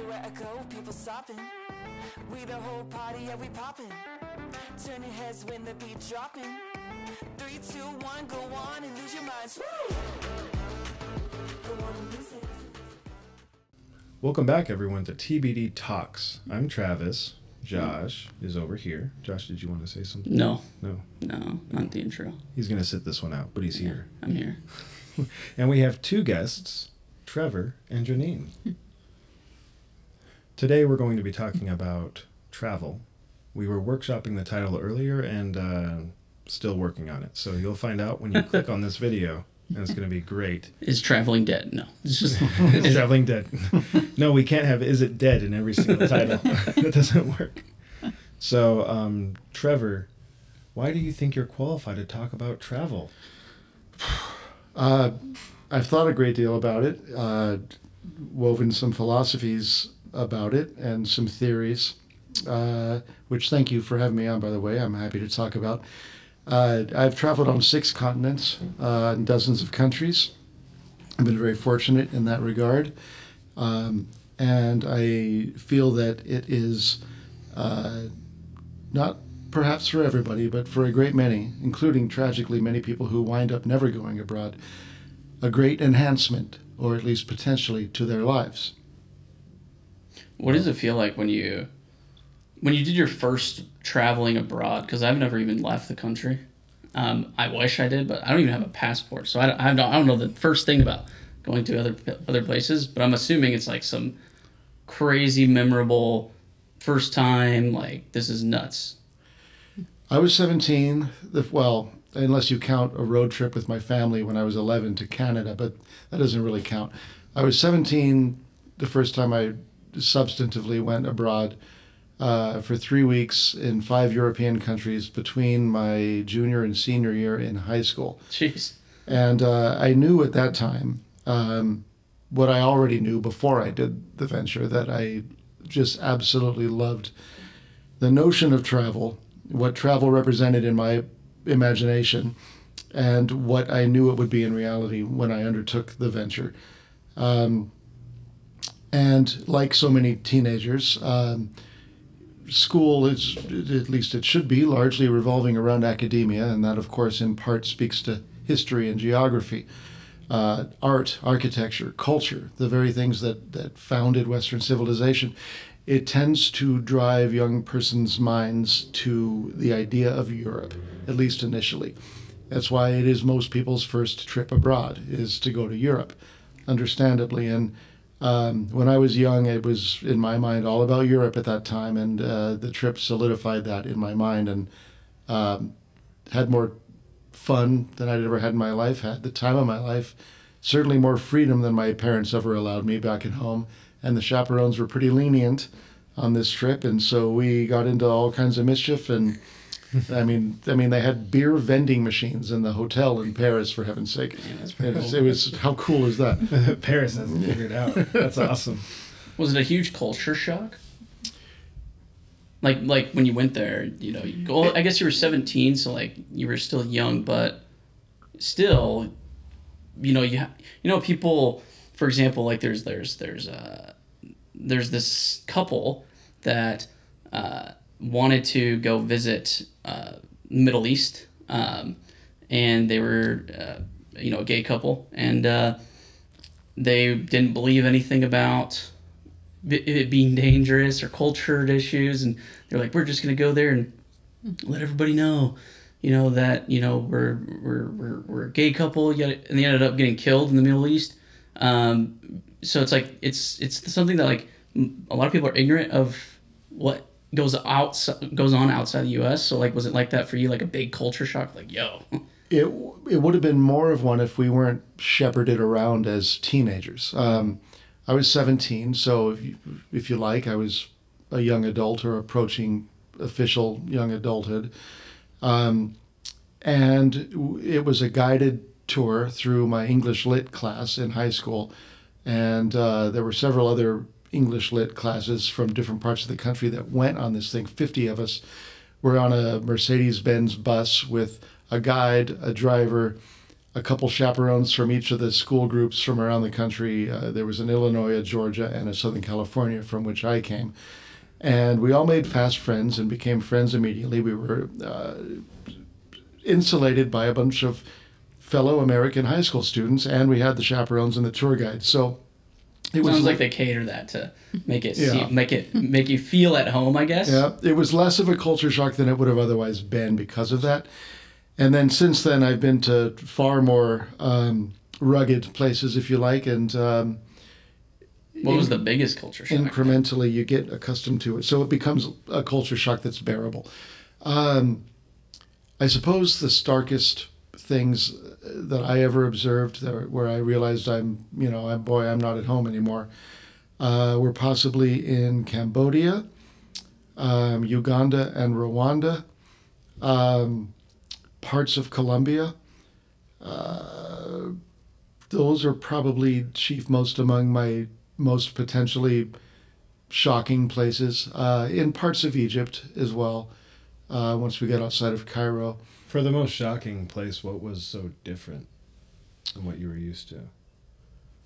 Everywhere I go, people stopping. We the whole party, yeah, we popping. Turn your heads when the beat dropping. 3, 2, 1, go on and lose your minds. Woo! Go on and lose it. Welcome back, everyone, to TBD Talks. I'm Travis. Josh is over here. Josh, did you want to say something? No, No, not the intro. He's going to sit this one out, but he's here. I'm here. And we have two guests, Trevor and Janine. Today we're going to be talking about travel. We were workshopping the title earlier and still working on it. So you'll find out when you click on this video, and it's going to be great. Is traveling dead? No. It's just Is traveling dead? No, we can't have is it dead in every single title. That doesn't work. So, Trevor, why do you think you're qualified to talk about travel? I've thought a great deal about it, woven some philosophies about it and some theories, which thank you for having me on, by the way. I'm happy to talk about. I've traveled on 6 continents and dozens of countries. I've been very fortunate in that regard. And I feel that it is not perhaps for everybody, but for a great many, including tragically many people who wind up never going abroad, a great enhancement, or at least potentially, to their lives. What does it feel like when you did your first traveling abroad? Because I've never even left the country. I wish I did, but I don't even have a passport, so I don't know the first thing about going to other places. But I'm assuming it's like some crazy memorable first time. Like, this is nuts. I was 17. Well, unless you count a road trip with my family when I was 11 to Canada, but that doesn't really count. I was 17 the first time I substantively went abroad for 3 weeks in 5 European countries between my junior and senior year in high school. Jeez. And I knew at that time what I already knew before I did the venture, that I just absolutely loved the notion of travel, what travel represented in my imagination, and what I knew it would be in reality when I undertook the venture. And like so many teenagers, school is, at least it should be, largely revolving around academia, and that, of course, in part speaks to history and geography, art, architecture, culture, the very things that founded Western civilization. It tends to drive young persons' minds to the idea of Europe, at least initially. That's why it is most people's first trip abroad, is to go to Europe, understandably. And when I was young, it was, in my mind, all about Europe at that time, and the trip solidified that in my mind, and had more fun than I'd ever had in my life, had the time of my life, certainly more freedom than my parents ever allowed me back at home, and the chaperones were pretty lenient on this trip, and so we got into all kinds of mischief, and I mean, they had beer vending machines in the hotel in Paris, for heaven's sake. Man, that's pretty cool. It was, how cool is that? Paris hasn't figured it out. That's awesome. Was it a huge culture shock? Like when you went there, you go. I guess you were 17, so like you were still young, but still, people. For example, like there's this couple that wanted to go visit Middle East, and they were a gay couple, and they didn't believe anything about it being dangerous or culture issues, and they're like, we're just gonna go there and let everybody know, that we're a gay couple. Yet, and they ended up getting killed in the Middle East. So it's like it's something that like a lot of people are ignorant of what goes on outside the U.S. So like, was it like that for you? Like a big culture shock? Like, yo. It would have been more of one if we weren't shepherded around as teenagers. I was 17, so if you like, I was a young adult or approaching official young adulthood. And it was a guided tour through my English Lit class in high school. And there were several other English Lit classes from different parts of the country that went on this thing. 50 of us were on a Mercedes-Benz bus with a guide, a driver, a couple chaperones from each of the school groups from around the country. There was an Illinois, a Georgia, and a Southern California from which I came. And we all made fast friends and became friends immediately. We were insulated by a bunch of fellow American high school students, and we had the chaperones and the tour guide. So it was sounds like they cater that to make it Yeah. make you feel at home, I guess. Yeah, it was less of a culture shock than it would have otherwise been because of that. And then since then, I've been to far more rugged places, if you like, and What was the biggest culture shock? incrementally you get accustomed to it. So it becomes a culture shock that's bearable. I suppose the starkest things that I ever observed where I realized I'm not at home anymore, were possibly in Cambodia, Uganda and Rwanda, parts of Colombia. Those are probably chief most among my most potentially shocking places. In parts of Egypt as well, once we get outside of Cairo. For the most shocking place, what was so different than what you were used to?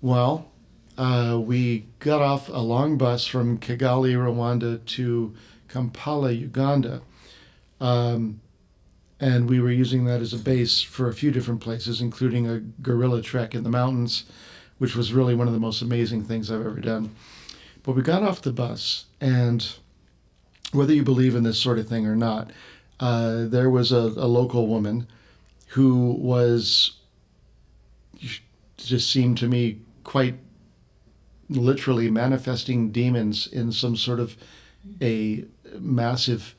Well, we got off a long bus from Kigali, Rwanda to Kampala, Uganda. And we were using that as a base for a few different places, including a gorilla trek in the mountains, which was really one of the most amazing things I've ever done. But we got off the bus, and whether you believe in this sort of thing or not, there was a local woman who just seemed to me quite literally manifesting demons in some sort of a massive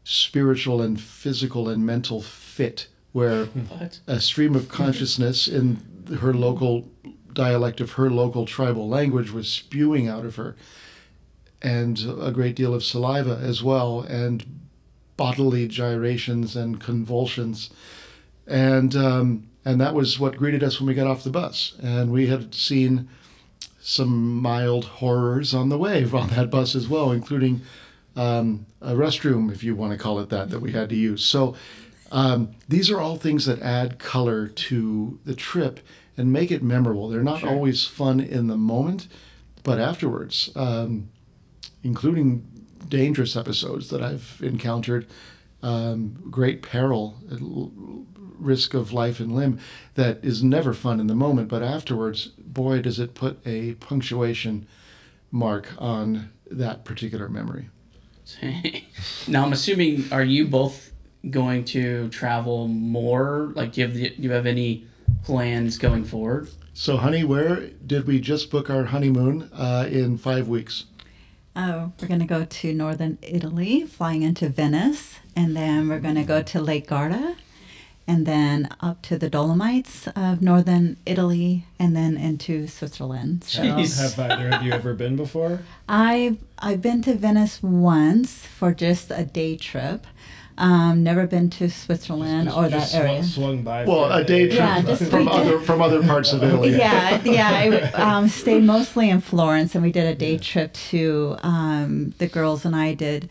spiritual and physical and mental fit, where What? a stream of consciousness in her local dialect of her local tribal language was spewing out of her, and a great deal of saliva as well, and bodily gyrations and convulsions, and that was what greeted us when we got off the bus. And we had seen some mild horrors on the way on that bus as well, including a restroom, if you want to call it that we had to use. So these are all things that add color to the trip and make it memorable. They're not Sure. always fun in the moment, but afterwards, including dangerous episodes that I've encountered, great peril, risk of life and limb, that is never fun in the moment, but afterwards, boy, does it put a punctuation mark on that particular memory. Now, I'm assuming, are you both going to travel more? Like, do you have any plans going forward? So, honey, where did we just book our honeymoon in 5 weeks? Oh, we're going to go to northern Italy, flying into Venice, and then we're going to go to Lake Garda, and then up to the Dolomites of northern Italy, and then into Switzerland. So Jeez. Have either of you ever been before? I've been to Venice once for just a day trip. Never been to Switzerland or that Just area. swung by. Well, for a day trip Yeah, just from we did- other parts of Italy. Yeah. I stayed mostly in Florence, and we did a day trip to. The girls and I did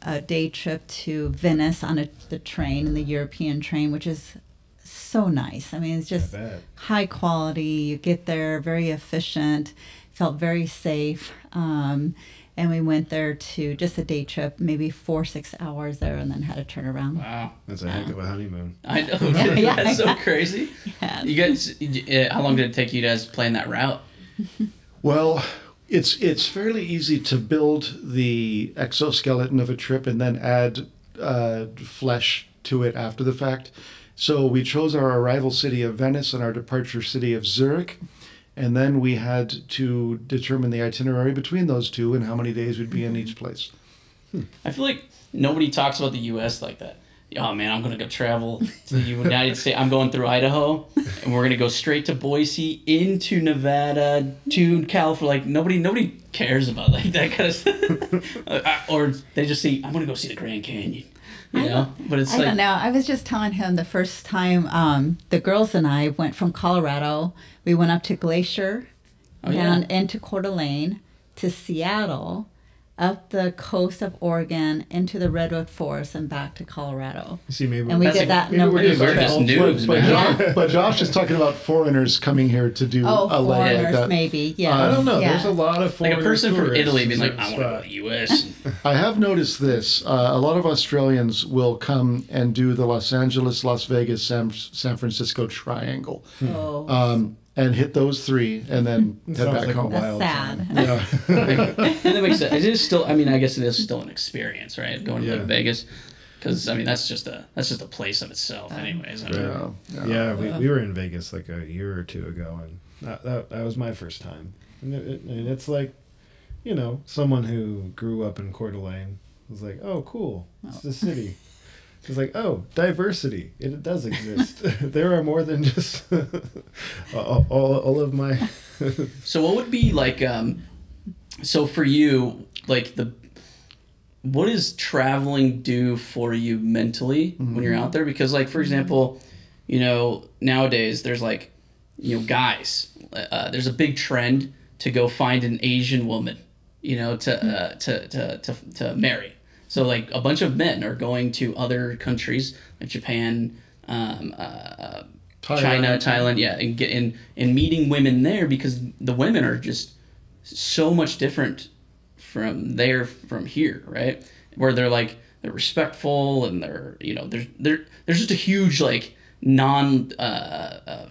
a day trip to Venice on the train, in the European train, which is so nice. I mean, it's just bet. high quality. You get there, very efficient. Felt very safe. And we went there to just a day trip, maybe 4-6 hours there, and then had to turn around. Wow. That's a heck of a honeymoon. I know. Yeah, That's so crazy. Yeah. You guys, how long did it take you guys playing that route? Well, it's fairly easy to build the exoskeleton of a trip and then add flesh to it after the fact. So we chose our arrival city of Venice and our departure city of Zurich. And then we had to determine the itinerary between those two and how many days we'd be in each place. I feel like nobody talks about the U.S. like that. Oh man, I'm gonna go travel to the United States. I'm going through Idaho, and we're gonna go straight to Boise, into Nevada, to California. Like nobody cares about like that kind of stuff. Or they just say, I'm gonna go see the Grand Canyon. You know, but it's I like don't know. I was just telling him the first time the girls and I went from Colorado. We went up to Glacier, Oh, down yeah. into Coeur d'Alene, to Seattle, up the coast of Oregon into the redwood forest and back to Colorado. See, maybe And we did that in a we're week. just We're just noobs, But, man. but Josh is talking about foreigners coming here to do Oh, a leg like foreigners, that. maybe. Yeah. I don't know. Yeah. There's a lot of Like foreign a person from tourists Italy being like, in I that want to go to spot. the U.S. I have noticed this. A lot of Australians will come and do the Los Angeles, Las Vegas, San Francisco triangle, Oh, and hit those three, and then head Sounds back like a home. wild sad. time. Yeah. And that makes sense. It is still. I mean, I guess it is still an experience, right? Going to Yeah. like Vegas, because I mean that's just a place of itself, anyways. I mean, Yeah, we were in Vegas like a year or two ago, and that was my first time. And it's like, you know, someone who grew up in Coeur d'Alene was like, oh, cool, it's the city. It's like, oh, diversity. It does exist. There are more than just all of my... So what would be like? So for you, like what does traveling do for you mentally when you're out there? Because like for example, you know, nowadays there's like, you know, guys. There's a big trend to go find an Asian woman, you know, to marry. So like a bunch of men are going to other countries like Japan, China, Thailand, yeah, and meeting women there because the women are just so much different from here, right? Where they're respectful and they're, you know, there's just a huge like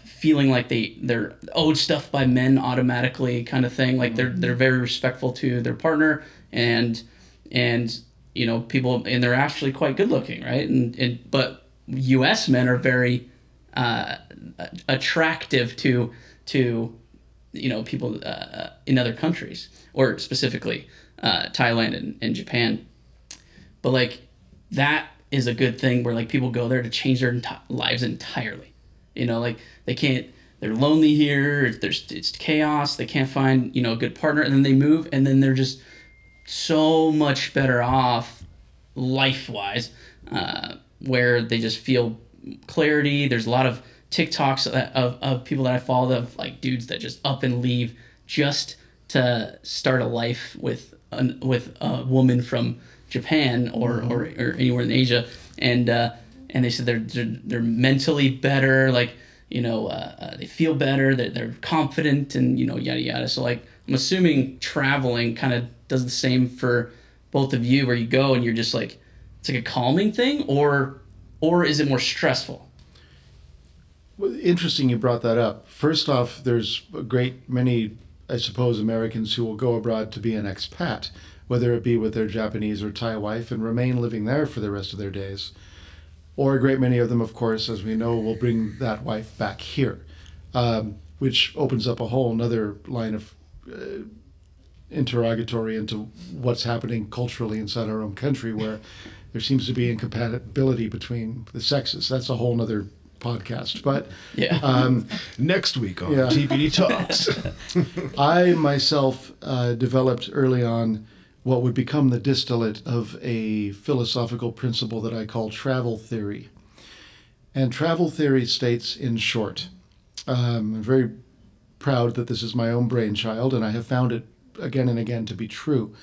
feeling like they're owed stuff by men automatically kind of thing. Like they're very respectful to their partner and you know, people, and they're actually quite good looking, right? But U.S. men are very attractive to you know, people in other countries, or specifically Thailand and Japan. But like that is a good thing where like people go there to change their lives entirely. You know, like they're lonely here. It's chaos. They can't find, you know, a good partner, and then they move, and then they're just so much better off life-wise, where they just feel clarity. There's a lot of TikToks of people that I follow of like dudes that just up and leave just to start a life with a woman from Japan or anywhere in Asia, and they said they're mentally better, like, you know, they feel better, they're confident, and, you know, yada yada. So like I'm assuming traveling kind of does the same for both of you, where you go and you're just like, it's like a calming thing, or is it more stressful? Well, interesting you brought that up. First off, there's a great many, I suppose, Americans who will go abroad to be an expat, whether it be with their Japanese or Thai wife, and remain living there for the rest of their days. Or a great many of them, of course, as we know, will bring that wife back here, which opens up a whole another line of interrogatory into what's happening culturally inside our own country, where there seems to be incompatibility between the sexes. That's a whole nother podcast. But yeah, next week on TBD Talks. I myself developed early on what would become the distillate of a philosophical principle that I call travel theory. And travel theory states, in short, I'm very proud that this is my own brainchild, and I have found it again and again to be true,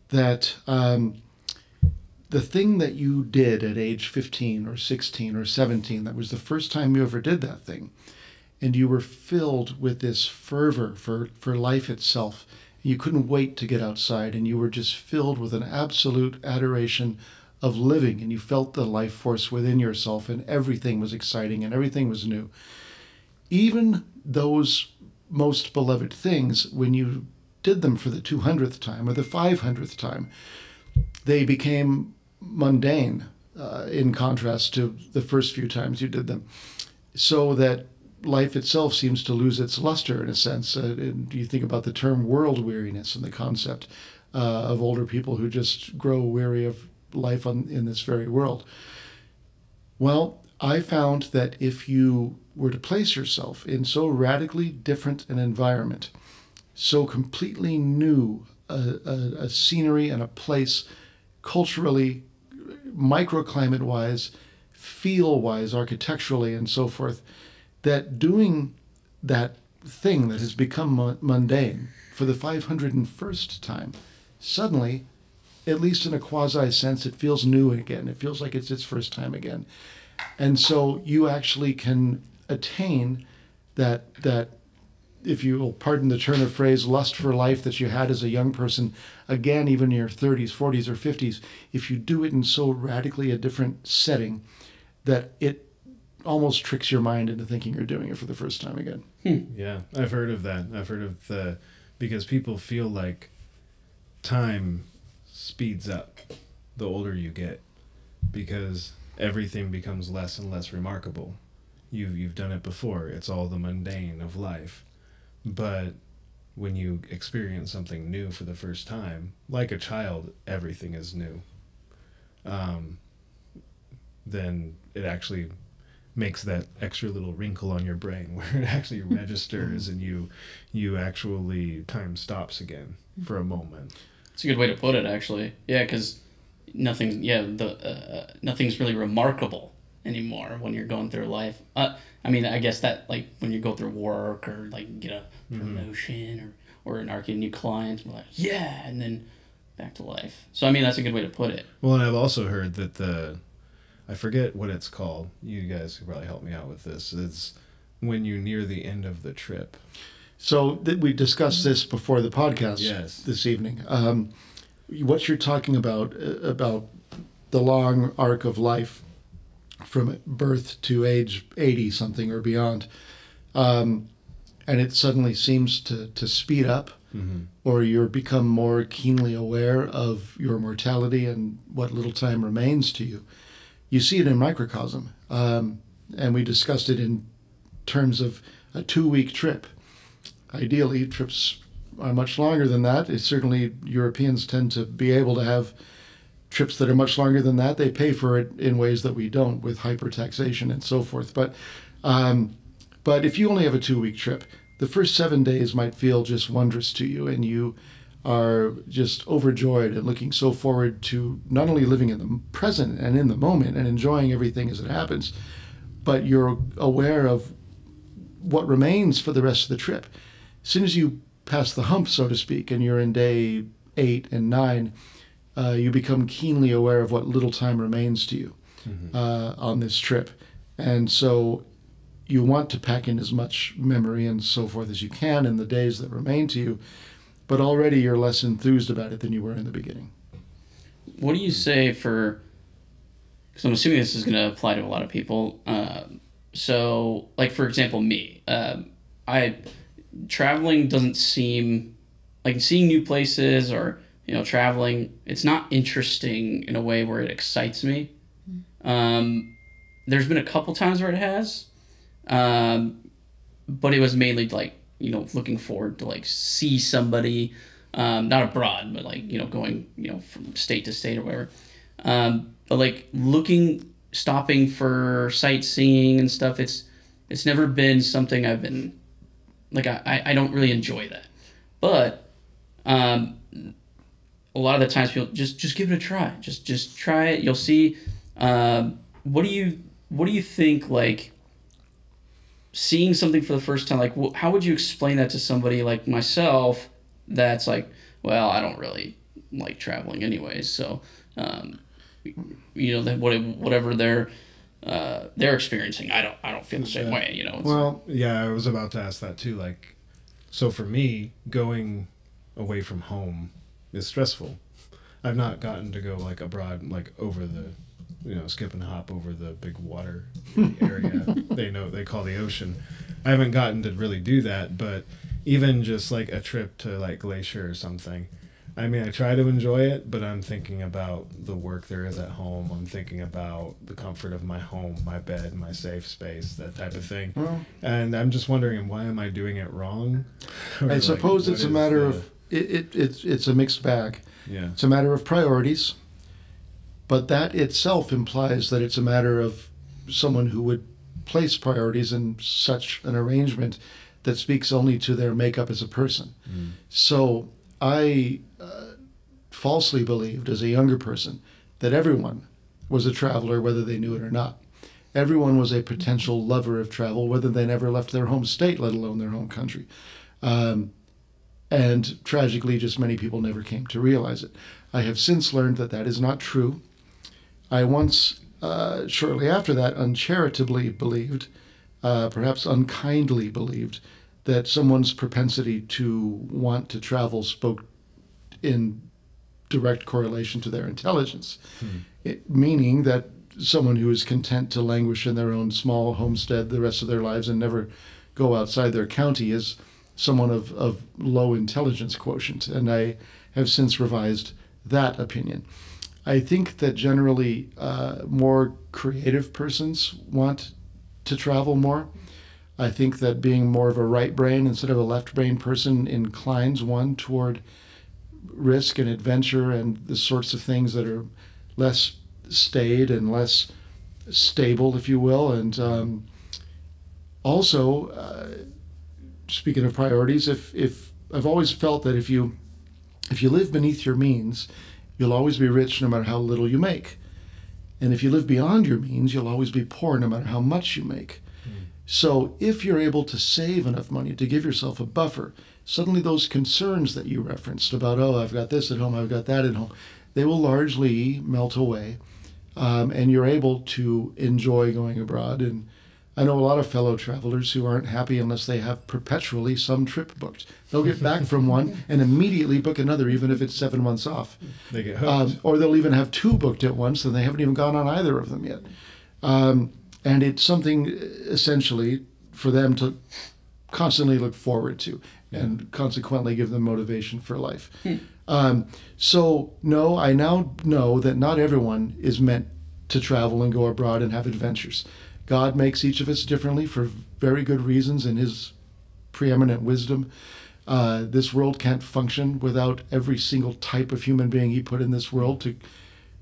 that the thing that you did at age 15 or 16 or 17, that was the first time you ever did that thing, and you were filled with this fervor for life itself. You couldn't wait to get outside, and you were just filled with an absolute adoration of living, and you felt the life force within yourself, and everything was exciting and everything was new. Even those most beloved things, when you did them for the 200th time or the 500th time, they became mundane in contrast to the first few times you did them. So that life itself seems to lose its luster in a sense. And you think about the term world weariness and the concept of older people who just grow weary of life in this very world. Well, I found that if you were to place yourself in so radically different an environment, so completely new a scenery and a place, culturally, microclimate-wise, feel-wise, architecturally, and so forth, that doing that thing that has become mundane for the 501st time suddenly, at least in a quasi sense, it feels new again. It feels like it's its first time again. And so you actually can attain that, if you will pardon the turn of phrase, lust for life that you had as a young person, again, even in your 30s, 40s, or 50s, if you do it in so radically a different setting that it almost tricks your mind into thinking you're doing it for the first time again. Yeah, I've heard of that. I've heard of because people feel like time speeds up the older you get because everything becomes less and less remarkable. You've done it before. It's all the mundane of life. But when you experience something new for the first time, like a child, everything is new. Then it actually makes that extra little wrinkle on your brain where it actually registers and you actually, time stops again for a moment. It's a good way to put it, actually. Yeah, because nothing's really remarkable anymore when you're going through life. I mean, I guess that, like, when you go through work or, like, get a promotion or get a new client, we're like, yeah, and then back to life. So, I mean, that's a good way to put it. Well, and I've also heard that I forget what it's called. You guys could probably help me out with this. It's when you near the end of the trip. So we discussed this before the podcast this evening. What you're talking about the long arc of life from birth to age 80 something or beyond, and it suddenly seems to speed up, or you become more keenly aware of your mortality and what little time remains to you. You see it in microcosm, and we discussed it in terms of a 2-week trip. Ideally, trips are much longer than that. It's certainly, Europeans tend to be able to have trips that are much longer than that. They pay for it in ways that we don't, with hyper-taxation and so forth. But if you only have a 2-week trip, the first 7 days might feel just wondrous to you, and you are just overjoyed and looking so forward to not only living in the present and in the moment and enjoying everything as it happens, but you're aware of what remains for the rest of the trip. As soon as you pass the hump, so to speak, and you're in day 8 and 9, you become keenly aware of what little time remains to you on this trip. And so you want to pack in as much memory and so forth as you can in the days that remain to you, but already you're less enthused about it than you were in the beginning. What do you say because I'm assuming this is going to apply to a lot of people. So, like, for example, me, traveling doesn't seem like, seeing new places or, traveling, it's not interesting in a way where it excites me. There's been a couple times where it has, but it was mainly like, looking forward to, like, see somebody, not abroad, but, like, going, from state to state or whatever. But, like, stopping for sightseeing and stuff, it's never been something I've been, like, I don't really enjoy that. But a lot of the times people just give it a try. Just try it. You'll see. What do you think, like, seeing something for the first time, like, how would you explain that to somebody like myself that's like, well, I don't really like traveling anyways, so that whatever they're experiencing, I don't feel the same way, Well, yeah, I was about to ask that too. Like, so for me, going away from home is stressful. I've not gotten to go, like, abroad, like, over the, skip and hop over the big water area they call the ocean. I haven't gotten to really do that, but even just, like, a trip to, like, Glacier or something, I mean, I try to enjoy it, but I'm thinking about the work there is at home. I'm thinking about the comfort of my home, my bed, my safe space, that type of thing. Well, and I'm just wondering, why am I doing it wrong? I suppose it's a matter of, it's a mixed bag. Yeah. It's a matter of priorities, but that itself implies that it's a matter of someone who would place priorities in such an arrangement that speaks only to their makeup as a person. So I falsely believed as a younger person that everyone was a traveler, whether they knew it or not. Everyone was a potential lover of travel, whether they never left their home state, let alone their home country. And And tragically, just many people never came to realize it. I have since learned that that is not true. I once, shortly after that, uncharitably believed, perhaps unkindly believed, that someone's propensity to want to travel spoke in direct correlation to their intelligence, meaning that someone who is content to languish in their own small homestead the rest of their lives and never go outside their county is someone of low intelligence quotient. And I have since revised that opinion. I think that generally more creative persons want to travel more. I think that being more of a right brain instead of a left brain person inclines one toward risk and adventure and the sorts of things that are less staid and less stable, if you will. And also, speaking of priorities, if I've always felt that if you live beneath your means, you'll always be rich no matter how little you make. And if you live beyond your means, you'll always be poor no matter how much you make. So if you're able to save enough money to give yourself a buffer, suddenly those concerns that you referenced about, oh, I've got this at home, I've got that at home, they will largely melt away. And you're able to enjoy going abroad. And I know a lot of fellow travelers who aren't happy unless they have perpetually some trip booked. They'll get back from one and immediately book another, even if it's 7 months off. They get hooked. Or they'll even have 2 booked at once and they haven't even gone on either of them yet. And it's something essentially for them to constantly look forward to and consequently give them motivation for life. So no, I now know that not everyone is meant to travel and go abroad and have adventures. God makes each of us differently for very good reasons in his preeminent wisdom. This world can't function without every single type of human being he put in this world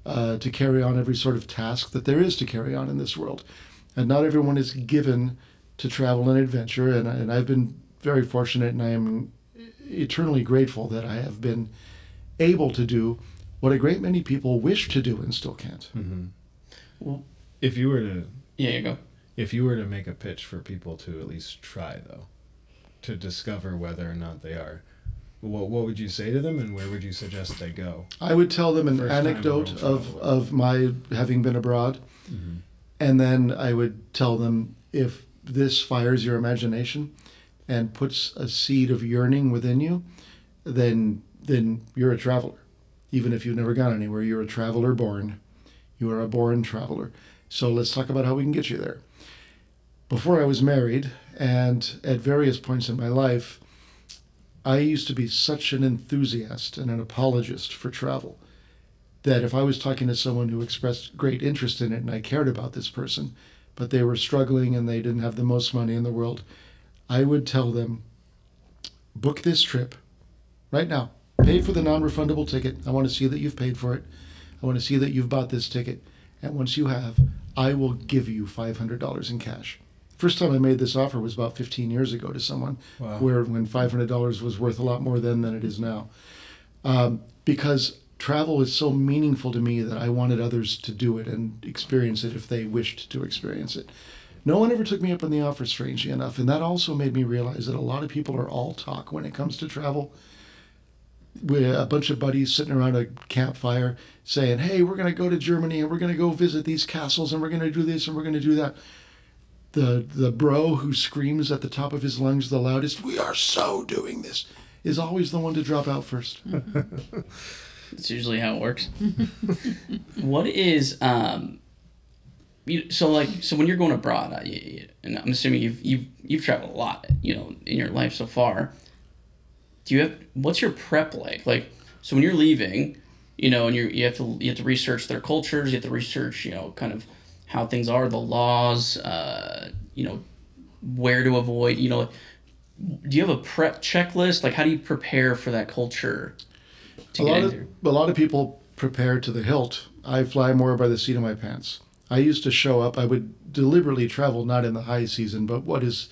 to carry on every sort of task that there is to carry on in this world. And not everyone is given to travel and adventure. And I've been very fortunate, and I am eternally grateful that I have been able to do what a great many people wish to do and still can't. Mm-hmm. Well, if you were to you go. If you were to make a pitch for people to at least try, though, to discover whether or not they are, what would you say to them, and where would you suggest they go? I would tell them an First time anecdote world of my having been abroad, and then I would tell them, if this fires your imagination and puts a seed of yearning within you, then you're a traveler. Even if you've never gone anywhere, you're a traveler born. You are a born traveler. So let's talk about how we can get you there. Before I was married, and at various points in my life, I used to be such an enthusiast and an apologist for travel that if I was talking to someone who expressed great interest in it and I cared about this person, but they were struggling and they didn't have the most money in the world, I would tell them, book this trip right now. Pay for the non-refundable ticket. I want to see that you've paid for it. I want to see that you've bought this ticket. And once you have, I will give you $500 in cash. First time I made this offer was about 15 years ago to someone, Wow. when $500 was worth a lot more then than it is now. Because travel is so meaningful to me that I wanted others to do it and experience it if they wished to experience it. No one ever took me up on the offer, strangely enough, and that also made me realize that a lot of people are all talk when it comes to travel. With a bunch of buddies sitting around a campfire saying, hey, we're going to go to Germany and we're going to go visit these castles and we're going to do this and we're going to do that. The bro who screams at the top of his lungs the loudest, we are so doing this, is always the one to drop out first. That's usually how it works. What is so when you're going abroad, and I'm assuming you've traveled a lot, in your life so far. What's your prep like? So when you're leaving, and you have to research their cultures, you have to research, kind of how things are, the laws, where to avoid, do you have a prep checklist? How do you prepare for that culture to get into? A lot of people prepare to the hilt. I fly more by the seat of my pants. I used to show up, I would deliberately travel not in the high season, but what is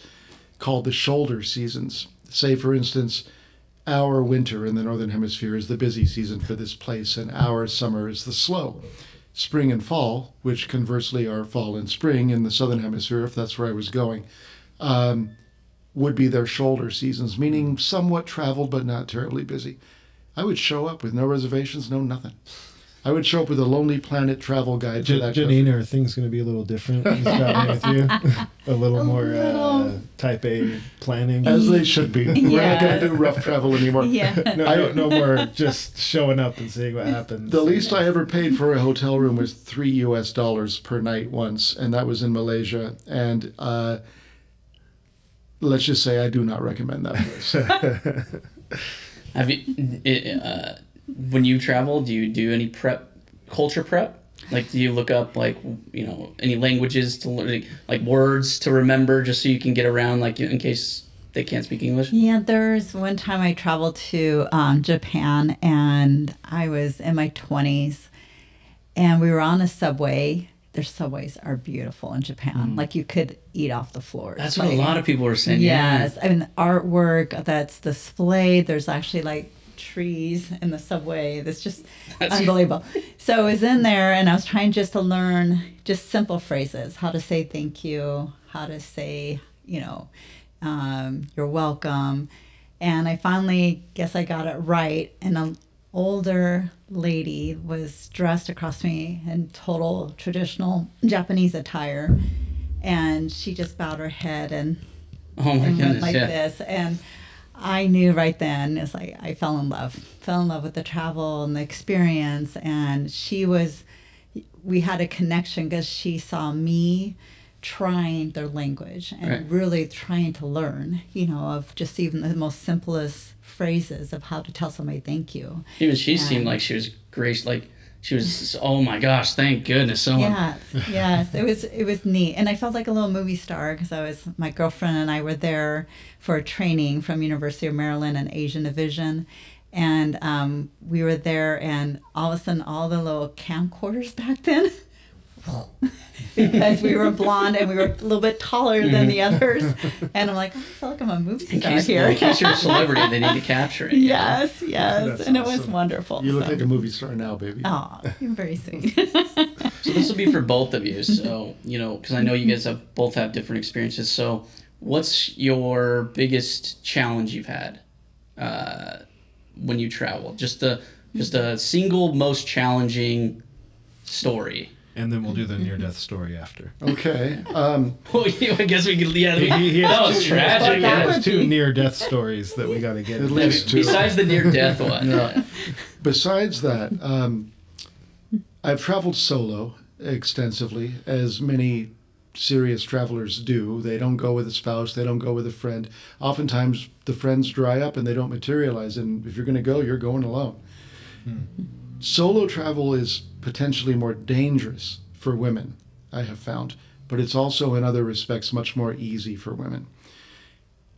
called the shoulder seasons. Say, for instance, our winter in the Northern Hemisphere is the busy season for this place, and our summer is the slow. Spring and fall, which conversely are fall and spring in the Southern Hemisphere, if that's where I was going, would be their shoulder seasons, meaning somewhat traveled but not terribly busy. I would show up with no reservations, no nothing. I would show up with a Lonely Planet travel guide for that. Janine, are things going to be a little different when traveling with you? A little more type A planning? As they should be. We're not going to do rough travel anymore. Yeah. No more just showing up and seeing what happens. The least I ever paid for a hotel room was $3 per night once, and that was in Malaysia. And let's just say I do not recommend that place. Have you, when you travel, do you do any culture prep? Like, do you look up, like, any languages to learn, like words to remember, just so you can get around, like, in case they can't speak English? Yeah, there's one time I traveled to Japan, and I was in my 20s, and we were on a subway. Their subways are beautiful in Japan. Like, you could eat off the floors. That's what a lot of people were saying. Yes. Yeah. I mean, the artwork that's displayed, there's actually, like, trees in the subway. That's just unbelievable. So I was in there, and I was trying just to learn just simple phrases, how to say thank you, how to say, you're welcome. And I finally guess I got it right. And an older lady was dressed across me in total traditional Japanese attire. And she just bowed her head and, Oh my goodness, went like this. And I knew right then, it's like I fell in love with the travel and the experience. And we had a connection because she saw me trying their language and really trying to learn, of just even the most simplest phrases of how to tell somebody thank you. Even she seemed like she was gracious, like she was, oh my gosh, thank goodness. Yes, it was neat. And I felt like a little movie star because my girlfriend and I were there for a training from University of Maryland in Asian Division. And we were there, and all of a sudden, all the little camcorders back then, because we were blonde and we were a little bit taller than the others. And I'm like, I feel like I'm a movie star here. In case you're a celebrity, they need to capture it. Yes. That's And awesome. it was wonderful. You look like a movie star now, baby. Oh, you're very sweet. So this will be for both of you. So, because I know you guys both have different experiences. So what's your biggest challenge you've had when you travel? Just a single most challenging story. And then we'll do the near-death story after. Okay. Well, I guess we could. Yeah, He that has was two- tragic. He That has would two be- near-death stories that we got to get At into. least two. Besides the near-death one. Yeah. Besides that, I've traveled solo extensively, as many serious travelers do. They don't go with a spouse. They don't go with a friend. Oftentimes, the friends dry up and they don't materialize. And if you're going to go, you're going alone. Solo travel is potentially more dangerous for women, I have found, but it's also in other respects much more easy for women.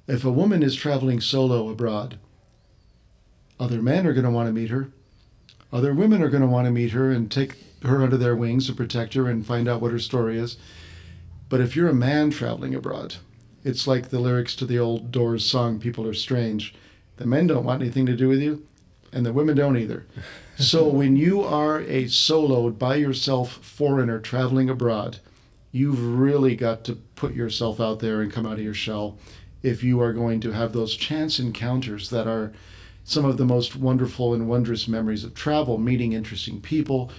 If a woman is traveling solo abroad, other men are going to want to meet her. Other women are going to want to meet her and take her under their wings and protect her and find out what her story is. But if you're a man traveling abroad, it's like the lyrics to the old Doors song, People Are Strange. The men don't want anything to do with you, and the women don't either. So when you are a soloed, by yourself foreigner traveling abroad, you've really got to put yourself out there and come out of your shell if you are going to have those chance encounters that are some of the most wonderful and wondrous memories of travel, meeting interesting people,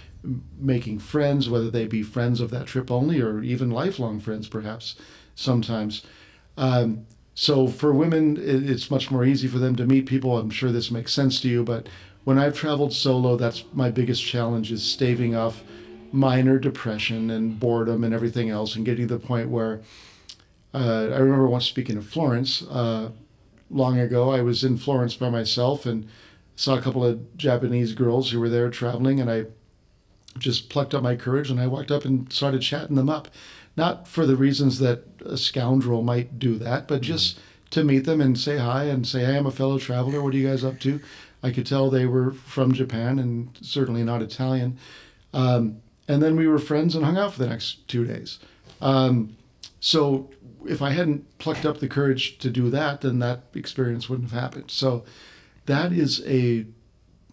making friends, whether they be friends of that trip only or even lifelong friends perhaps sometimes. So for women, it's much more easy for them to meet people. I'm sure this makes sense to you, but when I've traveled solo, that's my biggest challenge, is staving off minor depression and boredom and everything else, and getting to the point where I remember once, speaking of Florence, long ago, I was in Florence by myself and saw a couple of Japanese girls who were there traveling, and I just plucked up my courage and I walked up and started chatting them up. Not for the reasons that a scoundrel might do that, but just to meet them and say hi and say, hey, I'm a fellow traveler. What are you guys up to? I could tell they were from Japan and certainly not Italian. And then we were friends and hung out for the next 2 days. So if I hadn't plucked up the courage to do that, then that experience wouldn't have happened. So that is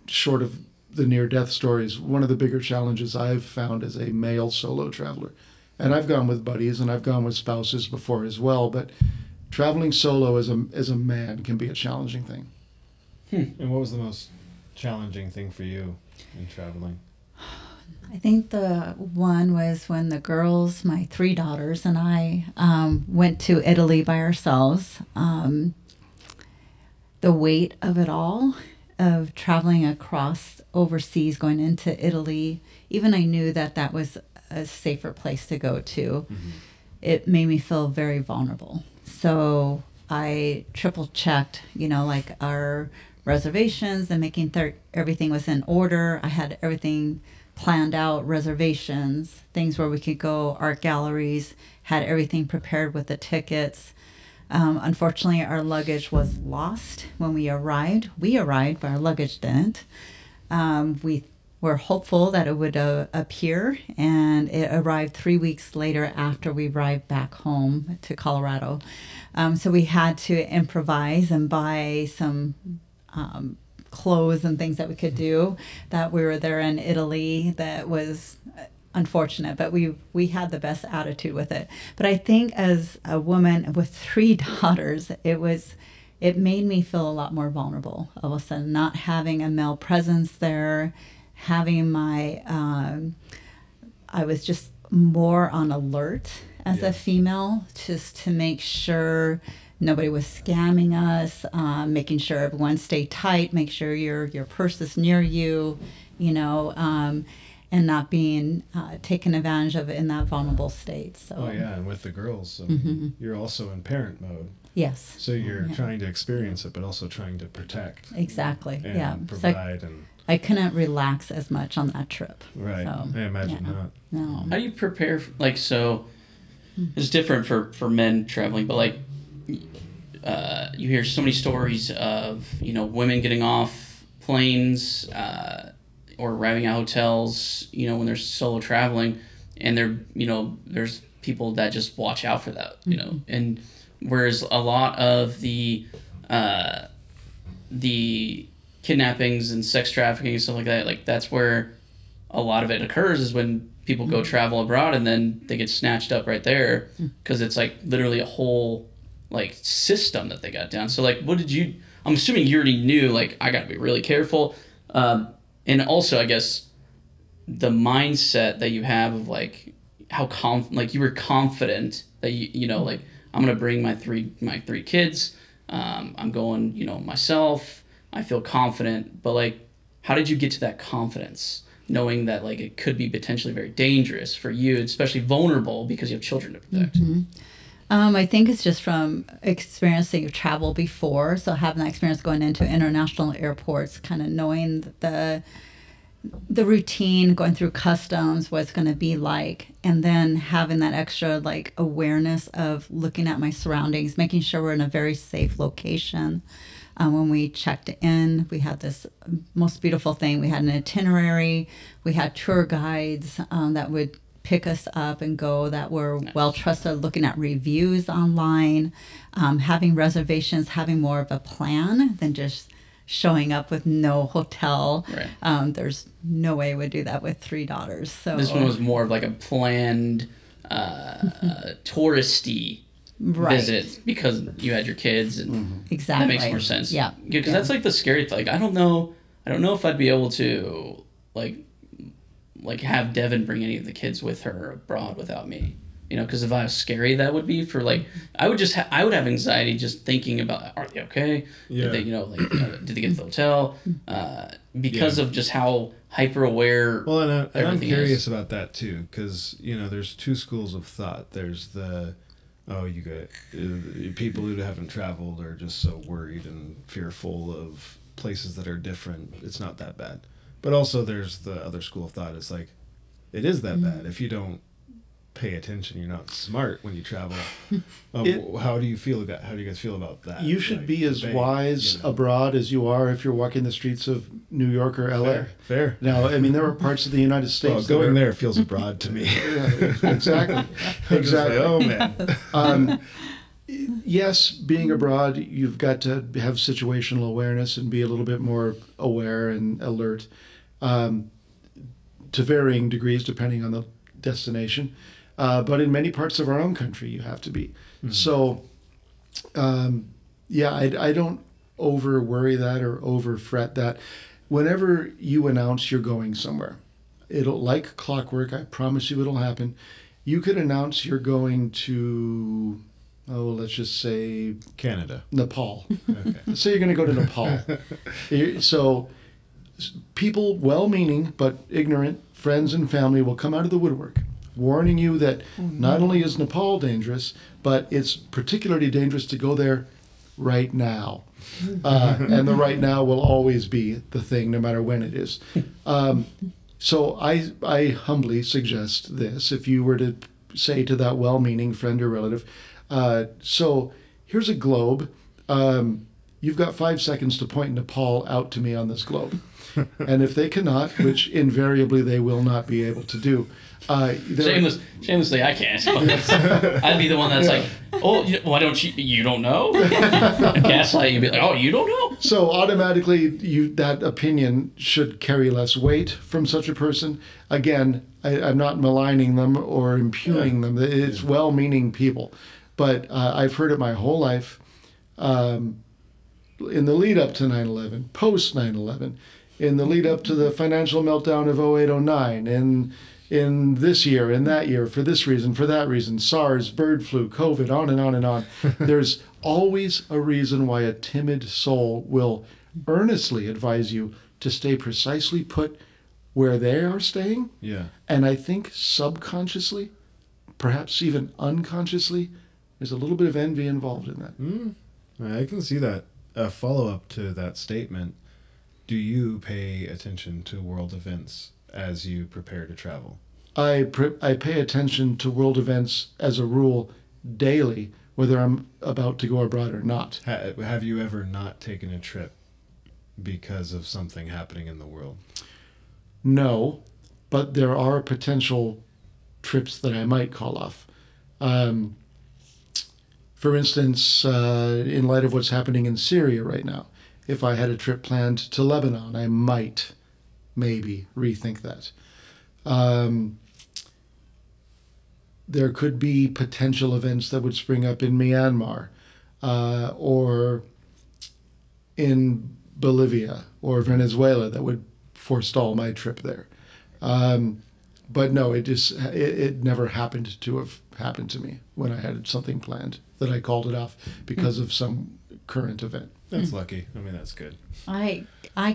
short of the near-death stories, one of the bigger challenges I've found as a male solo traveler. And I've gone with buddies and I've gone with spouses before as well, but traveling solo as a man can be a challenging thing. And what was the most challenging thing for you in traveling? I think the one was when the girls, my 3 daughters, and I went to Italy by ourselves. The weight of it all, of traveling across overseas, going into Italy, even I knew that that was a safer place to go to. Mm-hmm. It made me feel very vulnerable. So I triple checked, like our reservations and making everything was in order. I had everything planned out, reservations, things where we could go, art galleries, had everything prepared with the tickets. Unfortunately, our luggage was lost when we arrived. We arrived, but our luggage didn't. We were hopeful that it would appear, and it arrived 3 weeks later after we arrived back home to Colorado. So we had to improvise and buy some clothes and things that we could do. That we were there in Italy, that was unfortunate, but we had the best attitude with it. But I think as a woman with 3 daughters, it made me feel a lot more vulnerable. All of a sudden, not having a male presence there, having my I was just more on alert as a female, just to make sure nobody was scamming us, making sure everyone stayed tight, make sure your purse is near you, and not being taken advantage of in that vulnerable state. So. Oh yeah, and with the girls, you're also in parent mode. Yes. So you're trying to experience it, but also trying to protect. Exactly. And provide and. I couldn't relax as much on that trip. Right. So, I imagine not. No. How do you prepare? So it's different for men traveling, but you hear so many stories of women getting off planes. Or arriving at hotels, when they're solo traveling, and there's people that just watch out for that, and whereas a lot of the kidnappings and sex trafficking and stuff like that, that's where a lot of it occurs, is when people go travel abroad and then they get snatched up right there, because it's literally a whole system that they got down. So what did you? I'm assuming you already knew I got to be really careful. And also, I guess, the mindset that you have of how you were confident that I'm gonna bring my three kids. I'm going, myself. I feel confident, but how did you get to that confidence, knowing that it could be potentially very dangerous for you, especially vulnerable because you have children to protect? Mm-hmm. I think it's just from experiencing travel before. So having that experience going into international airports, kind of knowing the routine, going through customs, what it's going to be like, and then having that extra awareness of looking at my surroundings, making sure we're in a very safe location. When we checked in, we had this most beautiful thing. We had an itinerary. We had tour guides that would pick us up and go, that were well trusted, looking at reviews online, having reservations, having more of a plan than just showing up with no hotel. Right. There's no way I would do that with 3 daughters. So this one was more of a planned touristy visit because you had your kids, and exactly, that makes more sense. Yeah, because that's the scary thing. I don't know if I'd be able to have Devin bring any of the kids with her abroad without me, because of how scary that would be for I would have anxiety just thinking about, are they okay? Did they, did they get to the hotel? Because of just how hyper aware. Well, and I'm curious about that too, because there's 2 schools of thought. There's the you got people who haven't traveled are just so worried and fearful of places that are different. It's not that bad. But also there's the other school of thought. It's it is that bad. If you don't pay attention, you're not smart when you travel. How do you guys feel about that? You should be as wise abroad as you are if you're walking the streets of New York or LA. Fair. Now, there were parts of the United States. Well, going there feels abroad to me. Yeah, exactly. Exactly. Oh man. Yes, being abroad, you've got to have situational awareness and be a little bit more aware and alert, to varying degrees depending on the destination. But in many parts of our own country, you have to be. Mm-hmm. So Yeah, I don't over worry that or over fret that. Whenever you announce you're going somewhere, it'll, like clockwork, I promise you it'll happen. You could announce you're going to, let's just say Canada. Nepal. Okay. Let's say you're going to go to Nepal. So people, well-meaning but ignorant, friends and family will come out of the woodwork warning you that not only is Nepal dangerous, but it's particularly dangerous to go there right now. And the right now will always be the thing, no matter when it is. So I humbly suggest this, if you were to say to that well-meaning friend or relative, so here's a globe. You've got 5 seconds to point Nepal out to me on this globe. And if they cannot, which invariably they will not be able to do, shamelessly, I can't. I'd be the one that's like, oh, why don't you don't know? Gaslight, you'd be like, oh, you don't know? So automatically, that opinion should carry less weight from such a person. Again, I'm not maligning them or impugning them. It's well-meaning people. But I've heard it my whole life. In the lead up to 9/11, post 9/11, in the lead up to the financial meltdown of 08-09, in this year, in that year, for this reason, for that reason, SARS, bird flu, COVID, on and on and on. There's always a reason why a timid soul will earnestly advise you to stay precisely put where they are staying. Yeah. And I think subconsciously, perhaps even unconsciously, there's a little bit of envy involved in that. I can see that. A follow-up to that statement, do you pay attention to world events as you prepare to travel? I pay attention to world events as a rule daily, whether I'm about to go abroad or not. Have you ever not taken a trip because of something happening in the world? No, but there are potential trips that I might call off. For instance, in light of what's happening in Syria right now, if I had a trip planned to Lebanon, I might maybe rethink that. There could be potential events that would spring up in Myanmar or in Bolivia or Venezuela that would forestall my trip there. But no, it never happened to have happened to me when I had something planned that I called it off because of some current event. That's lucky. I mean, that's good. I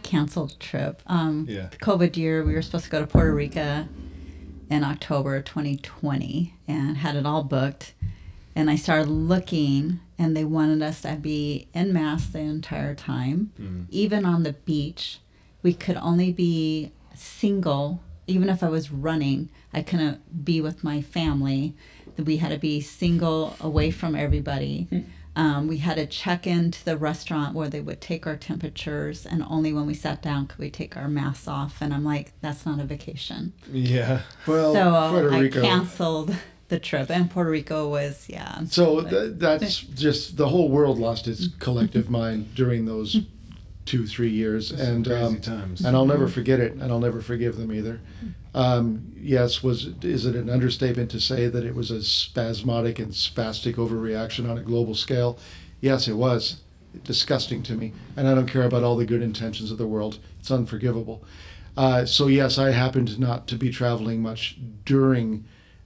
canceled a trip. Yeah. COVID year, we were supposed to go to Puerto Rico in October 2020 and had it all booked. And I started looking, and they wanted us to be en masse the entire time. Even on the beach, we could only be single. Even if I was running, I couldn't be with my family. We had to be single, away from everybody. We had to check into the restaurant where they would take our temperatures, and only when we sat down could we take our masks off. And I'm like, that's not a vacation. Yeah. Well, So Puerto Rico. I canceled the trip, and Puerto Rico was, yeah. So that's just, the whole world lost its collective mind during those 2-3 years, and crazy times. and I'll never forget it, and I'll never forgive them either. Yes, is it an understatement to say that it was a spasmodic and spastic overreaction on a global scale? Yes, it was. Disgusting to me, and I don't care about all the good intentions of the world. It's unforgivable. So yes, I happened not to be traveling much during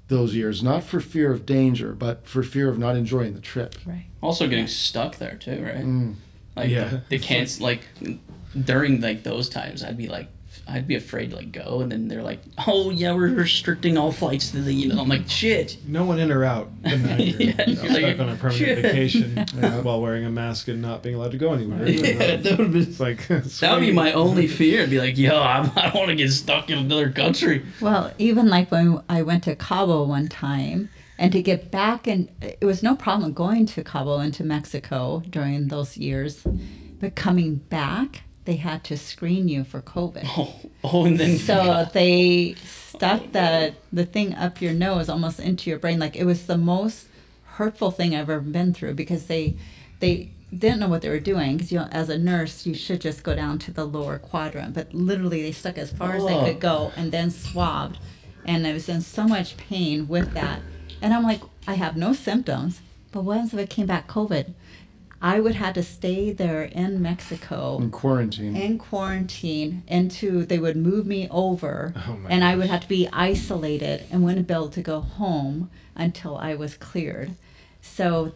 those years, not for fear of danger, but for fear of not enjoying the trip. Right. Also getting stuck there too, right? Like Yeah. they can't during those times I'd be afraid to go, and then they're like, oh yeah, we're restricting all flights to the I'm like, shit. No one in or out. And now you're, Yeah, you're stuck like, on a permanent shit. vacation while wearing a mask and not being allowed to go anywhere. Yeah, that would be It's like, that would be my only fear. I'd be like, yo, I don't want to get stuck in another country. Well, even like when I went to Cabo one time, and to get back, and it was no problem going to Cabo into Mexico during those years, but coming back, they had to screen you for COVID. Oh, and then So they stuck the thing up your nose, almost into your brain. Like, it was the most hurtful thing I've ever been through, because they didn't know what they were doing. Because as a nurse, you should just go down to the lower quadrant, but literally they stuck as far as they could go and then swabbed, and I was in so much pain with that. And I'm like, I have no symptoms, But once if it came back COVID, I would have to stay there in Mexico In quarantine. they would move me over, and I would have to be isolated and wouldn't be able to go home until I was cleared. So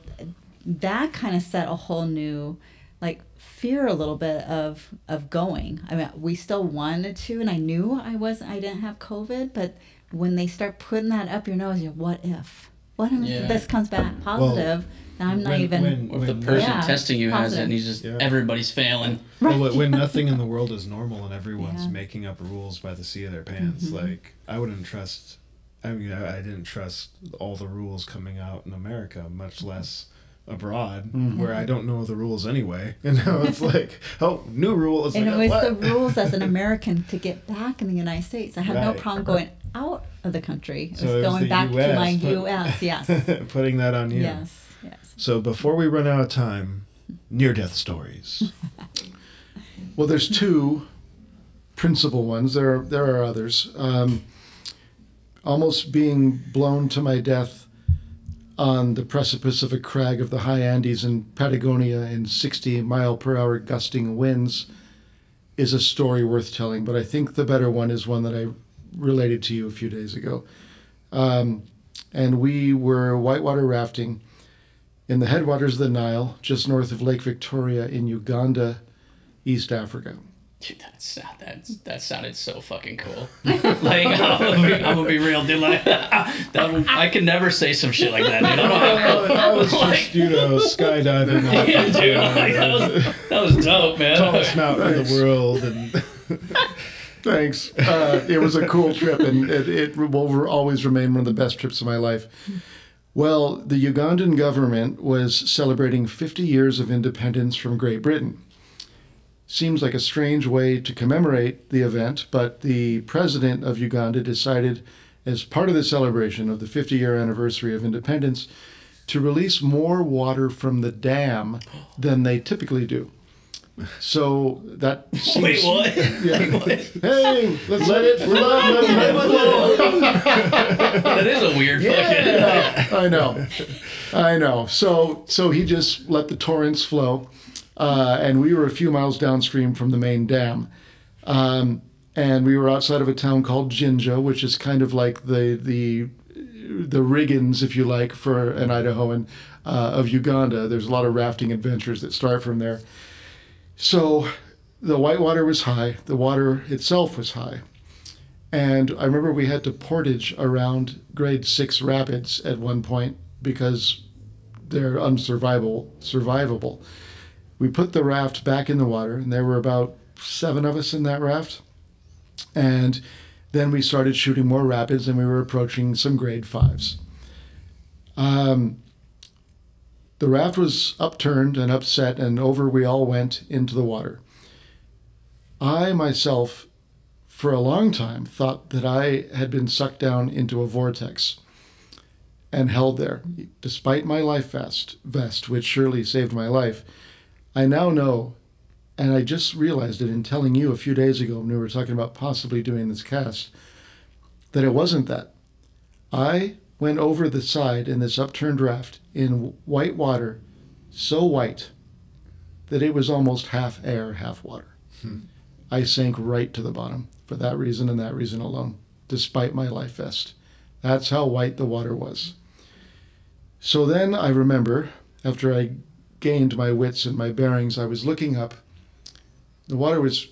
that kind of set a whole new, like, fear a little bit of going. I mean, we still wanted to, and I knew I didn't have COVID, but when they start putting that up your nose, you're, what if this comes back positive? And I'm not even. Or if the person testing you has it, and he's just everybody's failing. Right. Well, when nothing in the world is normal and everyone's making up rules by the seat of their pants, like, I wouldn't trust. I mean, I didn't trust all the rules coming out in America, much less abroad, where I don't know the rules anyway. You know, it's like, oh, new rule. It's and like, it was the rules as an American to get back in the United States. I had no problem going out of the country. It was going back to my U.S. Yes, putting that on you. Yes. So before we run out of time, near-death stories. Well, there's two principal ones. There are others. Almost being blown to my death on the precipice of a crag of the high Andes in Patagonia in 60-mile-per-hour gusting winds is a story worth telling. But I think the better one is one that I related to you a few days ago. And we were whitewater rafting in the headwaters of the Nile, just north of Lake Victoria in Uganda, East Africa. Dude, that sounded so fucking cool. Like, I'm gonna be real, dude. Like, I can never say some shit like that, dude. I don't know. That was just, skydiving. Yeah, dude. Like, that was dope, man. Tallest mountain in the world. And Thanks. It was a cool trip, and it will always remain one of the best trips of my life. Well, the Ugandan government was celebrating 50 years of independence from Great Britain. Seems like a strange way to commemorate the event, but the president of Uganda decided, as part of the celebration of the 50-year anniversary of independence, to release more water from the dam than they typically do. So that seems... Wait, what? Yeah. Wait, what? Hey, let's let it flow. That is a weird fucking... I know. So he just let the torrents flow, and we were a few miles downstream from the main dam. And we were outside of a town called Jinja, which is kind of like the Riggins, if you like, for an Idahoan of Uganda. There's a lot of rafting adventures that start from there. So the whitewater was high, the water itself was high. And I remember we had to portage around grade 6 rapids at one point because they're survivable. We put the raft back in the water, and there were about 7 of us in that raft. And then we started shooting more rapids, and we were approaching some grade 5s. The raft was upturned and upset, and over we all went into the water. I myself, for a long time, thought that I had been sucked down into a vortex and held there, despite my life vest, which surely saved my life. I now know, and I just realized it in telling you a few days ago when we were talking about possibly doing this cast, that it wasn't that. I went over the side in this upturned raft in white water, so white that it was almost half air, half water. I sank right to the bottom for that reason and that reason alone, despite my life vest. That's how white the water was. So then I remember, after I gained my wits and my bearings, I was looking up. The water was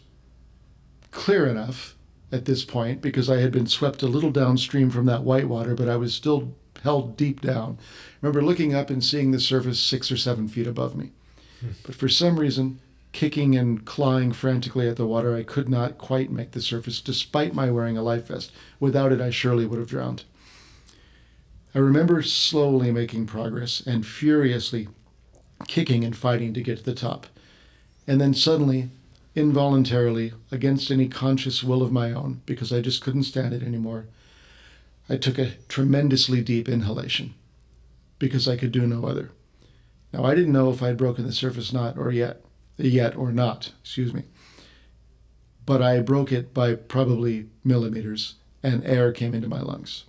clear enough at this point because I had been swept a little downstream from that white water, but I was still held deep down. I remember looking up and seeing the surface 6 or 7 feet above me. But for some reason, kicking and clawing frantically at the water, I could not quite make the surface, despite my wearing a life vest. Without it, I surely would have drowned. I remember slowly making progress and furiously kicking and fighting to get to the top. And then suddenly, involuntarily, against any conscious will of my own, because I just couldn't stand it anymore, I took a tremendously deep inhalation, because I could do no other. Now, I didn't know if I had broken the surface yet or not, but I broke it by probably millimeters, and air came into my lungs.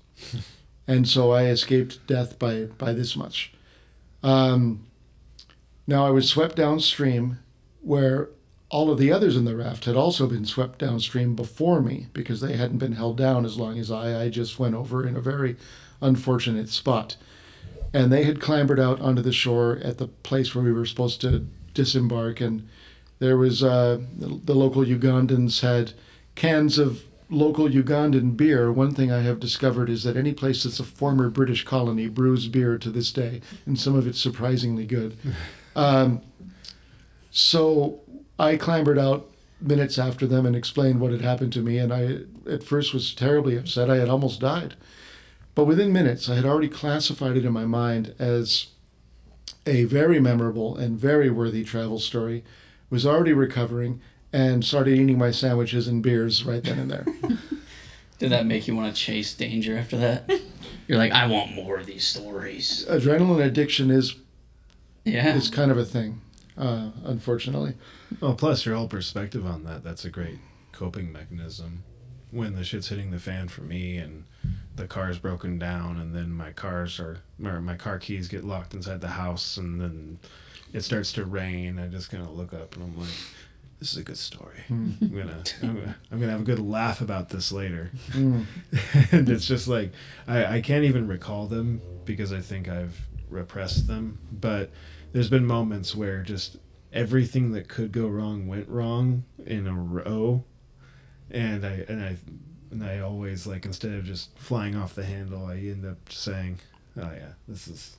And so I escaped death by this much. Now I was swept downstream where all of the others in the raft had also been swept downstream before me because they hadn't been held down as long as I. I just went over in a very unfortunate spot. And they had clambered out onto the shore at the place where we were supposed to disembark. And there was the local Ugandans had cans of local Ugandan beer. One thing I have discovered is that any place that's a former British colony brews beer to this day, and some of it's surprisingly good. So I clambered out minutes after them and explained what had happened to me, and I at first was terribly upset. I had almost died. But within minutes, I had already classified it in my mind as a very memorable and very worthy travel story, was already recovering, and started eating my sandwiches and beers right then and there. Did that make you want to chase danger after that? You're like, I want more of these stories. Adrenaline addiction is Yeah. kind of a thing, unfortunately. Well, plus your whole perspective on that's a great coping mechanism. When the shit's hitting the fan for me and the car's broken down and then my car keys get locked inside the house and then it starts to rain, I just kind of look up and I'm like, this is a good story. I'm gonna have a good laugh about this later. And it's just like I can't even recall them because I think I've repressed them, but there's been moments where just everything that could go wrong went wrong in a row, and I always, like, instead of just flying off the handle, I end up saying, oh yeah, this is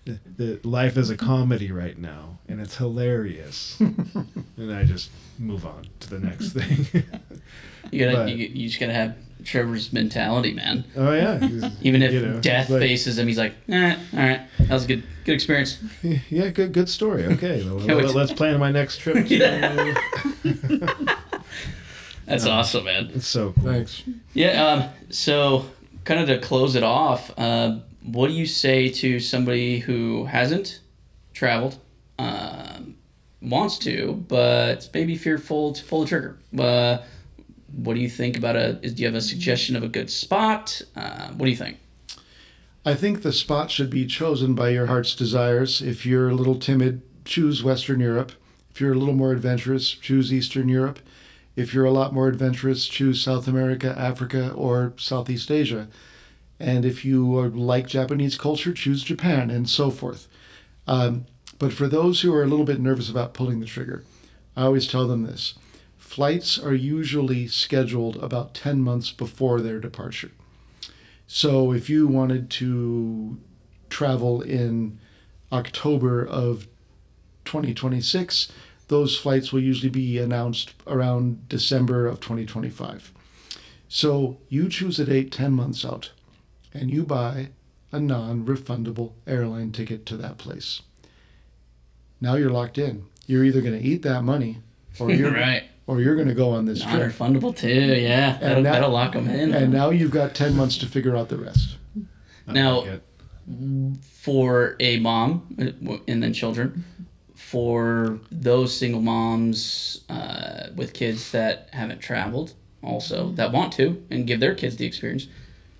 the life is a comedy right now and it's hilarious. And I just move on to the next thing. You just gotta have Trevor's mentality, man. Oh yeah. Even if death faces him, he's like, all right, that was a good experience. Yeah, good story. Okay, let's plan my next trip. That's awesome, man. It's so cool. Thanks. Yeah. So, kind of to close it off, what do you say to somebody who hasn't traveled, wants to, but maybe fearful to pull the trigger? What do you think about do you have a suggestion of a good spot? What do you think? I think the spot should be chosen by your heart's desires. If you're a little timid, choose Western Europe. If you're a little more adventurous, choose Eastern Europe. If you're a lot more adventurous, choose South America, Africa, or Southeast Asia. And if you like Japanese culture, choose Japan, and so forth. But for those who are a little bit nervous about pulling the trigger, I always tell them this. Flights are usually scheduled about 10 months before their departure. So if you wanted to travel in October of 2026, those flights will usually be announced around December of 2025. So you choose a date 10 months out, and you buy a non-refundable airline ticket to that place. Now you're locked in. You're either going to eat that money, or you're right. Or you're going to go on this trip. Non-refundable too, yeah. That'll lock them in. And now you've got 10 months to figure out the rest. Now, for a mom and then children, for those single moms with kids that haven't traveled, also that want to and give their kids the experience,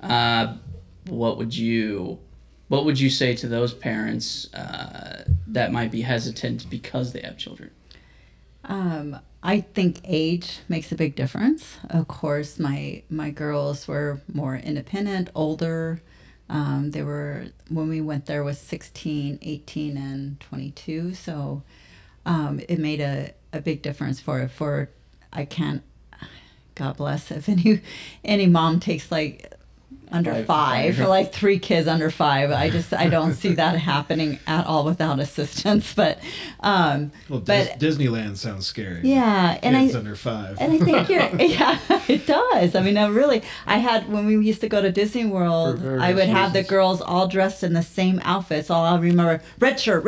what would you say to those parents that might be hesitant because they have children? I think age makes a big difference. Of course, my girls were more independent, older. They were, when we went there, was 16, 18, and 22. So it made a big difference for I can't, God bless, if any mom takes like under five or like 3 kids under 5. I don't see that happening at all without assistance. But Disneyland sounds scary. Yeah, kids under 5. And I think it does. I mean, I had, when we used to go to Disney World, I would have the girls all dressed in the same outfits. So I'll remember red shirt,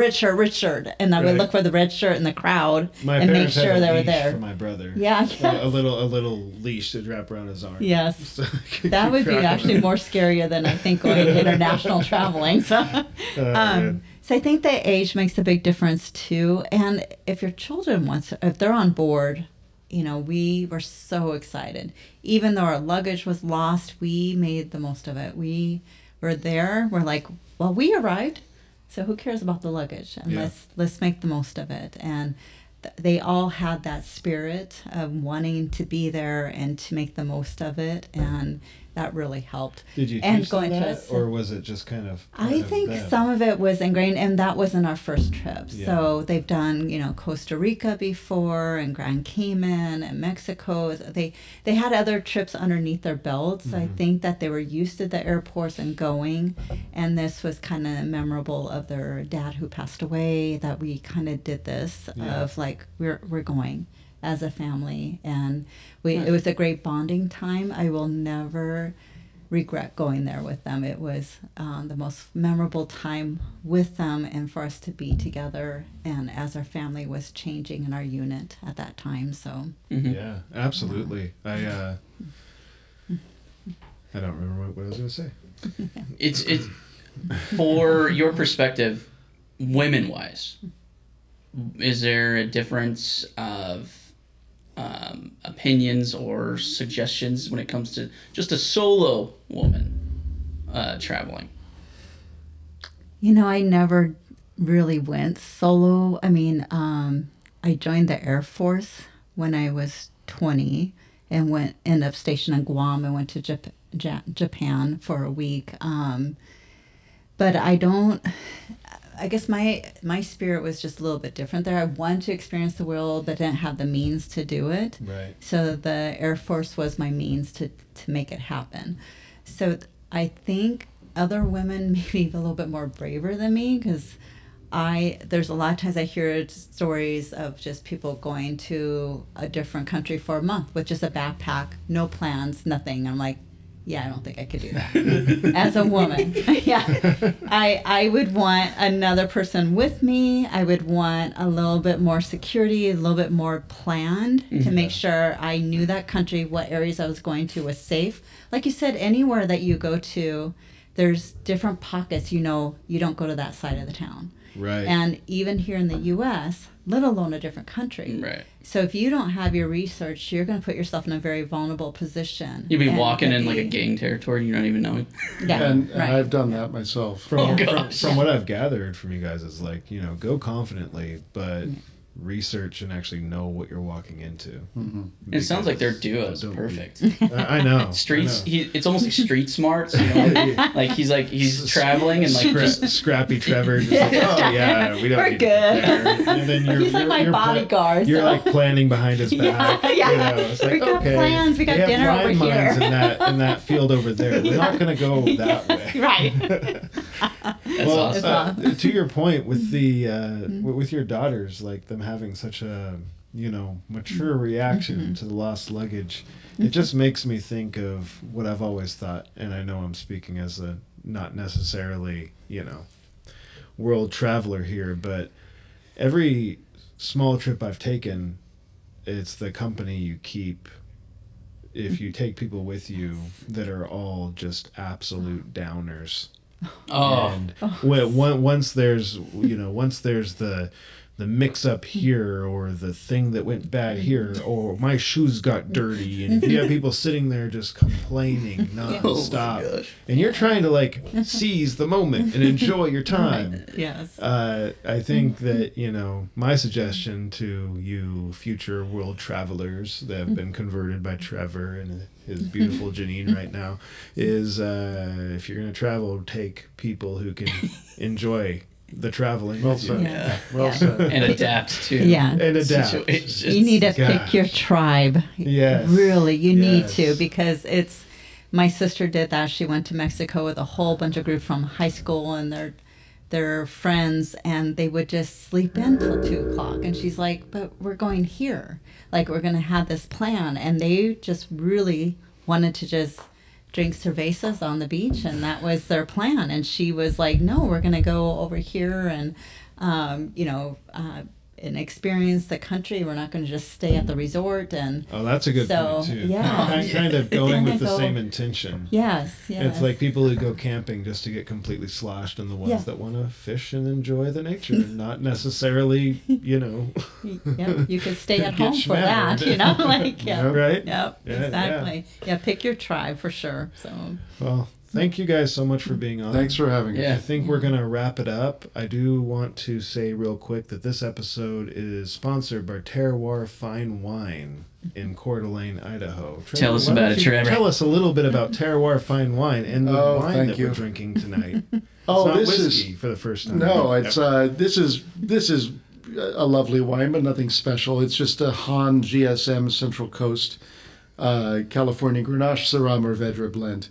and I would look for the red shirt in the crowd and make sure they were there. For my brother. Yeah. A little leash to wrap around his arm. Yes. So that would be actually more scarier than I think going international traveling. So, so I think the age makes a big difference too. And if your children if they're on board, we were so excited. Even though our luggage was lost, we made the most of it. We were there. We're like, well, we arrived. So who cares about the luggage? And Yeah. let's make the most of it. And they all had that spirit of wanting to be there and to make the most of it, and that really helped. Did you And teach them going to that, a- or was it just kind of? part I of think them? some of it was ingrained, and that wasn't our first trip. Yeah. So they've done, Costa Rica before, and Grand Cayman, and Mexico. They had other trips underneath their belts. I think that they were used to the airports and going, and this was kind of memorable of their dad who passed away. That we kind of did this Yeah. of like we're going as a family, and it was a great bonding time. I will never regret going there with them. It was the most memorable time with them, and for us to be together, and as our family was changing in our unit at that time. So Yeah, absolutely. I don't remember what I was going to say. It's for your perspective, women wise, is there a difference of opinions or suggestions when it comes to just a solo woman traveling? I never really went solo. I mean, I joined the Air Force when I was 20 and ended up stationed in Guam and went to Japan for a week. But I guess my spirit was just a little bit different there. I wanted to experience the world, but didn't have the means to do it. Right. So the Air Force was my means to make it happen. So I think other women maybe a little bit more braver than me, because there's a lot of times I hear stories of just people going to a different country for a month with just a backpack, no plans, nothing. I'm like, yeah, I don't think I could do that as a woman. Yeah, I would want another person with me. I would want a little bit more security, a little bit more planned to make sure I knew that country, what areas I was going to was safe. Like you said, anywhere that you go to, there's different pockets. You don't go to that side of the town. Right. And even here in the U.S., let alone a different country. Right. So if you don't have your research, you're going to put yourself in a very vulnerable position. You'd be And walking could in like a be- gang territory you don't even know. Yeah, And right. I've done that myself. From gosh. what I've gathered from you guys is like, go confidently, but research and actually know what you're walking into. It sounds like their duo Because is don't perfect. I know. Streets. I know. It's almost like street smarts. Like he's traveling and like just Scrappy Trevor, just like, oh yeah, we don't We're need good. to prepare. And then you're, He's like my bodyguard, You're so- like planning behind his back. Yeah. It's like, We got okay, plans, we got they have dinner over landmines here. in that field over there. We're not gonna go that way. Right. that's awesome. To your point with the with your daughters, like them having such a mature reaction to the lost luggage, it just makes me think of what I've always thought, and I know I'm speaking as a not necessarily world traveler here, but every small trip I've taken, it's the company you keep. If you take people with you that are all just absolute downers. Oh, And once there's the mix up here, or the thing that went bad here, or my shoes got dirty, and if you have people sitting there just complaining nonstop, and you're trying to like seize the moment and enjoy your time. Yes. I think that my suggestion to you future world travelers that have been converted by Trevor and his beautiful Janine right now is if you're going to travel, take people who can enjoy the traveling. Well with you. said. Yeah. Well said. and adapt to Yeah. And adapt. situations. You need to Gosh. pick your tribe. Yes. Really, you need Yes. to, because my sister did that. She went to Mexico with a whole bunch of group from high school and their friends, and they would just sleep in till 2:00. And she's like, but we're going here. Like, we're going to have this plan. And they just really wanted to just drink cervezas on the beach, and that was their plan. And she was like, no, we're going to go over here and and experience the country. We're not going to just stay at the resort. And Oh, that's a good So, point too. yeah. Kind of going with Kinda the go- same intention. yes, It's like people who go camping just to get completely sloshed, and the ones Yeah. that want to fish and enjoy the nature, not necessarily, Yep, you could stay at Get home for that, schmattered. like, yeah. Right? Yep, Yeah, exactly. Yeah, pick your tribe for sure. So, Well, thank you guys so much for being on. Thanks for having us. Yeah. I think we're going to wrap it up. I do want to say real quick that this episode is sponsored by Terroir Fine Wine in Coeur d'Alene, Idaho. Trevor, Tell us why about don't it, you Trevor. Tell us a little bit about Terroir Fine Wine and the wine thank that you. we're drinking tonight. Oh, It's not this whiskey is for the first time. no. It's this is a lovely wine, but nothing special. It's just a Han GSM Central Coast California Grenache Syrah Mourvedre blend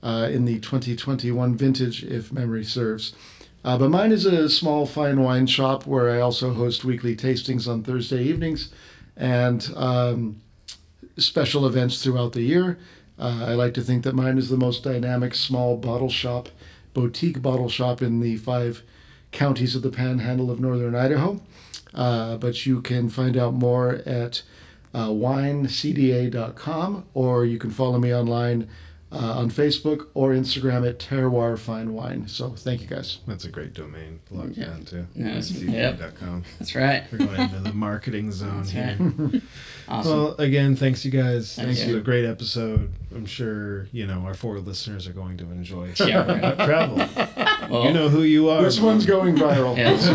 in the 2021 vintage, if memory serves. But mine is a small fine wine shop where I also host weekly tastings on Thursday evenings and special events throughout the year. I like to think that mine is the most dynamic small boutique bottle shop in the 5 counties of the panhandle of northern Idaho. But you can find out more at winecda.com, or you can follow me online on Facebook or Instagram at Terroir Fine Wine. So thank you guys. That's a great domain to log down to. Yeah, TBD.com. That's right. We're going into the marketing zone That's here. right. Awesome. Well, again, thanks you guys. Thanks. This is a great episode. I'm sure, our 4 listeners are going to enjoy Yeah, right. travel. Well, You know who you are. This one's going viral. yes.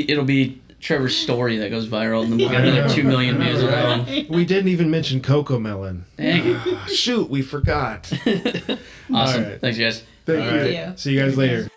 It'll be Trevor's story that goes viral, and then we'll get another 2 million views on that one. We didn't even mention Coco Melon. Dang it. Shoot, we forgot. Awesome. All right. Thanks, guys. Thank All you. right. you. See you guys later.